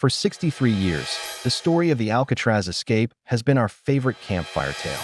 For 63 years, the story of the Alcatraz escape has been our favorite campfire tale.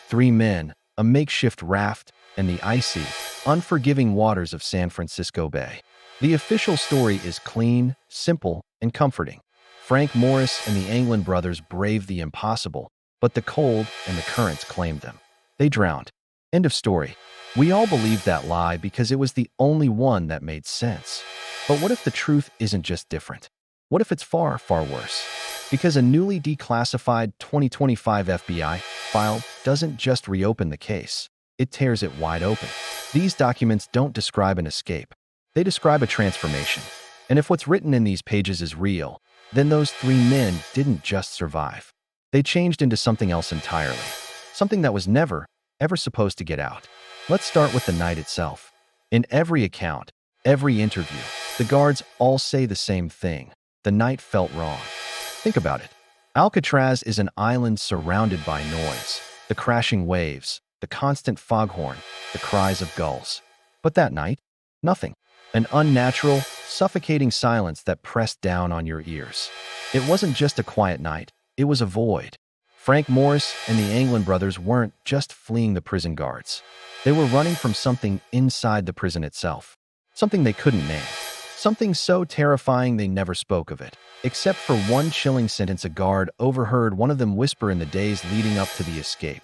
Three men, a makeshift raft, and the icy, unforgiving waters of San Francisco Bay. The official story is clean, simple, and comforting. Frank Morris and the Anglin brothers braved the impossible, but the cold and the currents claimed them. They drowned. End of story. We all believed that lie because it was the only one that made sense. But what if the truth isn't just different? What if it's far, far worse? Because a newly declassified 2025 FBI file doesn't just reopen the case, it tears it wide open. These documents don't describe an escape. They describe a transformation. And if what's written in these pages is real, then those three men didn't just survive. They changed into something else entirely. Something that was never, ever supposed to get out. Let's start with the night itself. In every account, every interview, the guards all say the same thing. The night felt wrong. Think about it. Alcatraz is an island surrounded by noise, the crashing waves, the constant foghorn, the cries of gulls. But that night, nothing. An unnatural, suffocating silence that pressed down on your ears. It wasn't just a quiet night, it was a void. Frank Morris and the Anglin brothers weren't just fleeing the prison guards. They were running from something inside the prison itself. Something they couldn't name. Something so terrifying they never spoke of it. Except for one chilling sentence a guard overheard one of them whisper in the days leading up to the escape.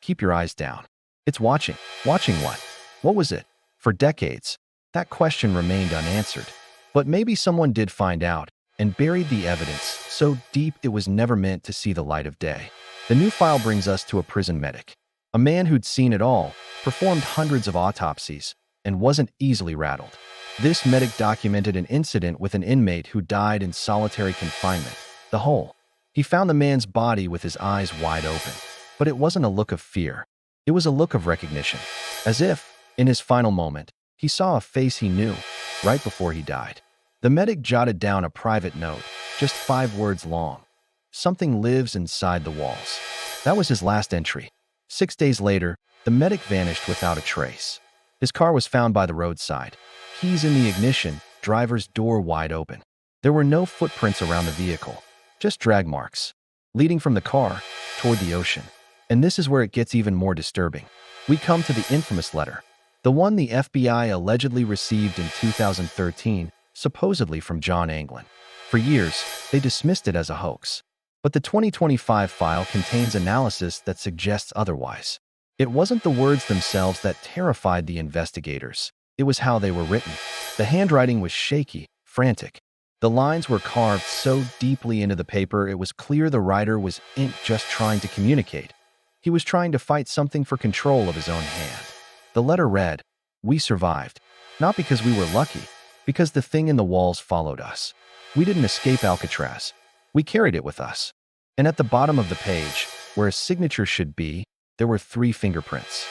Keep your eyes down. It's watching. Watching what? What was it? For decades, that question remained unanswered. But maybe someone did find out and buried the evidence so deep it was never meant to see the light of day. The new file brings us to a prison medic. A man who'd seen it all, performed hundreds of autopsies, and wasn't easily rattled. This medic documented an incident with an inmate who died in solitary confinement. The hole. He found the man's body with his eyes wide open. But it wasn't a look of fear. It was a look of recognition. As if, in his final moment, he saw a face he knew, right before he died. The medic jotted down a private note, just 5 words long. Something lives inside the walls. That was his last entry. 6 days later, the medic vanished without a trace. His car was found by the roadside. Keys in the ignition, driver's door wide open. There were no footprints around the vehicle, just drag marks, leading from the car toward the ocean. And this is where it gets even more disturbing. We come to the infamous letter, the one the FBI allegedly received in 2013, supposedly from John Anglin. For years, they dismissed it as a hoax. But the 2025 file contains analysis that suggests otherwise. It wasn't the words themselves that terrified the investigators. It was how they were written. The handwriting was shaky, frantic. The lines were carved so deeply into the paper it was clear the writer was just trying to communicate. He was trying to fight something for control of his own hand. The letter read, "We survived, not because we were lucky, because the thing in the walls followed us. We didn't escape Alcatraz. We carried it with us." And at the bottom of the page, where a signature should be, there were 3 fingerprints.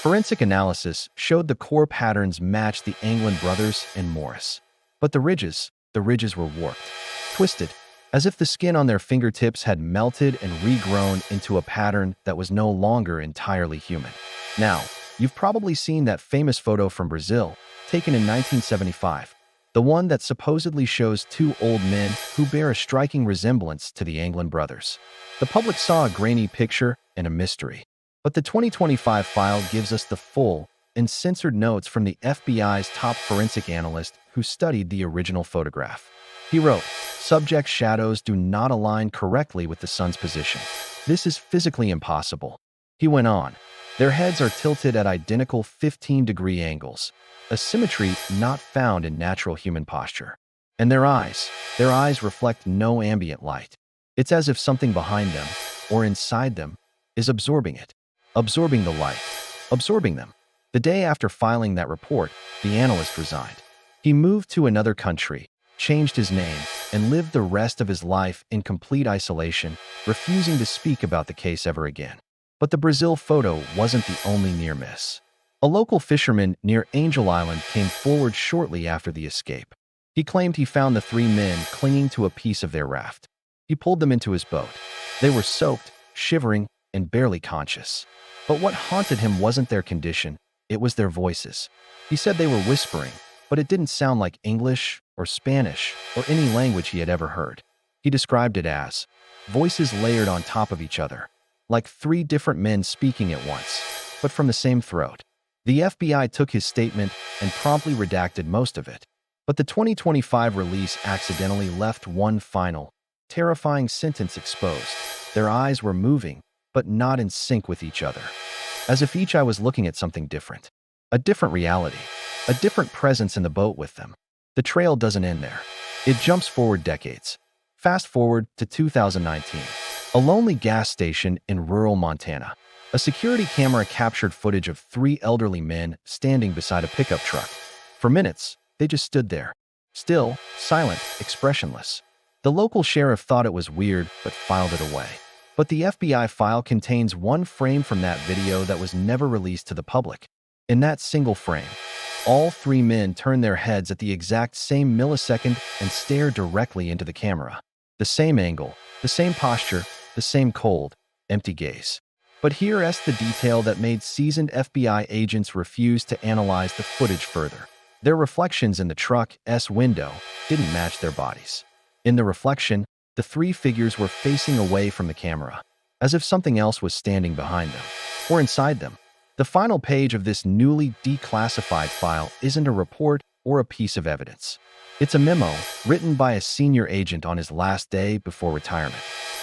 Forensic analysis showed the core patterns matched the Anglin brothers and Morris. But the ridges were warped, twisted, as if the skin on their fingertips had melted and regrown into a pattern that was no longer entirely human. Now, you've probably seen that famous photo from Brazil, taken in 1975, the one that supposedly shows 2 old men who bear a striking resemblance to the Anglin brothers. The public saw a grainy picture and a mystery. But the 2025 file gives us the full, uncensored notes from the FBI's top forensic analyst who studied the original photograph. He wrote, "Subject shadows do not align correctly with the sun's position. This is physically impossible." He went on, "Their heads are tilted at identical 15-degree angles, a symmetry not found in natural human posture. And their eyes reflect no ambient light. It's as if something behind them, or inside them, is absorbing it. Absorbing the light. Absorbing them." The day after filing that report, the analyst resigned. He moved to another country, changed his name, and lived the rest of his life in complete isolation, refusing to speak about the case ever again. But the Brazil photo wasn't the only near miss. A local fisherman near Angel Island came forward shortly after the escape. He claimed he found the 3 men clinging to a piece of their raft. He pulled them into his boat. They were soaked, shivering, and barely conscious. But what haunted him wasn't their condition, it was their voices. He said they were whispering, but it didn't sound like English or Spanish or any language he had ever heard. He described it as voices layered on top of each other, like three different men speaking at once, but from the same throat. The FBI took his statement and promptly redacted most of it. But the 2025 release accidentally left one final, terrifying sentence exposed. Their eyes were moving, but not in sync with each other. As if each eye was looking at something different. A different reality. A different presence in the boat with them. The trail doesn't end there. It jumps forward decades. Fast forward to 2019. A lonely gas station in rural Montana. A security camera captured footage of three elderly men standing beside a pickup truck. For minutes, they just stood there. Still, silent, expressionless. The local sheriff thought it was weird, but filed it away. But the FBI file contains one frame from that video that was never released to the public. In that single frame, all three men turned their heads at the exact same millisecond and stared directly into the camera. The same angle, the same posture, the same cold, empty gaze. But here's the detail that made seasoned FBI agents refuse to analyze the footage further. Their reflections in the truck's window didn't match their bodies. In the reflection, the three figures were facing away from the camera, as if something else was standing behind them, or inside them. The final page of this newly declassified file isn't a report or a piece of evidence. It's a memo written by a senior agent on his last day before retirement.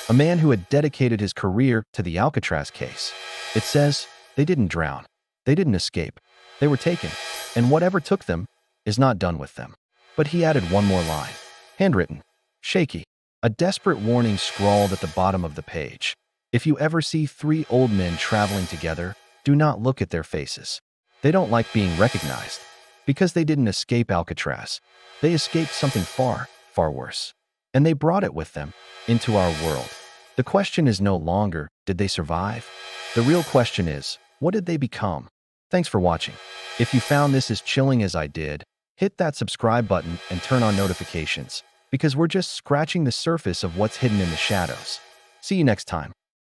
A man who had dedicated his career to the Alcatraz case. It says, they didn't drown. They didn't escape. They were taken, and whatever took them is not done with them. But he added one more line. Handwritten. Shaky. A desperate warning scrawled at the bottom of the page. If you ever see three old men traveling together, do not look at their faces. They don't like being recognized. Because they didn't escape Alcatraz. They escaped something far, far worse. And they brought it with them into our world. The question is no longer, did they survive? The real question is, what did they become? Thanks for watching. If you found this as chilling as I did, hit that subscribe button and turn on notifications, because we're just scratching the surface of what's hidden in the shadows. See you next time.